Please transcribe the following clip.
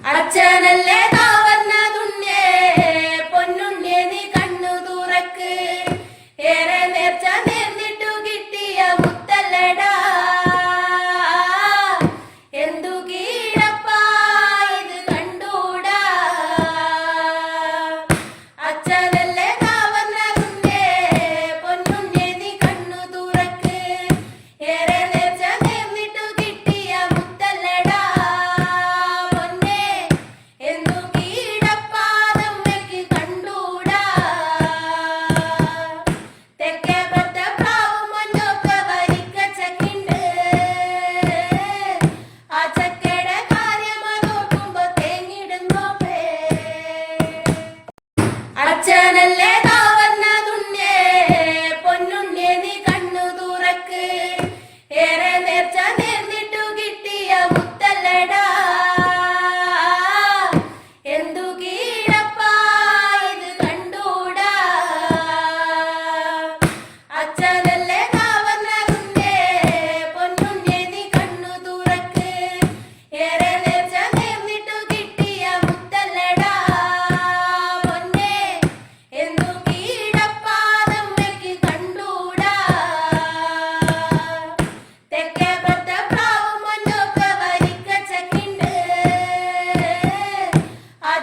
അച്ഛനല്ലേ താവന്നതുണ്ണേ പൊന്നുണ്ണേ നീ കണ്ണു തുറക്ക് ഏറെ നേർച്ച നേർന്നിട്ടു കിട്ടിയ മുത്തല്ലടാ എന്തു കീഴപ്പാ ഇത് കണ്ടൂടാ അച്ഛനല്ലേ താവന്നതുണ്ണേ പൊന്നുണ്ണേ നീ കണ്ണു തുറക്ക് ഏറെ നേർച്ച നേർന്നിട്ടു കിട്ടിയ മുത്തല്ലടാ അച്ഛനല്ലേ താവന്നതുണ്ണേ പൊന്നുണ്ണേ നീ കണ്ണു തുറക്ക് ഏറെ നേർച്ച നേർന്നിട്ടു കിട്ടിയ മുത്തല്ലടാ എന്തു കീഴപ്പാ ഇത് കണ്ടൂടാ അച്ഛനല്ലേ താവന്നതുണ്ണേ പൊന്നുണ്ണേ നീ കണ്ണു തുറക്ക് ഏറെ നേർച്ച നേർന്നിട്ടു കിട്ടിയ മുത്തല്ലടാ എന്തു കീഴപ്പാതമ്മയ്ക്ക് കണ്ടൂടാ തെക്കേ പത്ത പ്രാവും മഞ്ഞൊക്കെ വരിക്ക ചക്കിണ്ട് ആ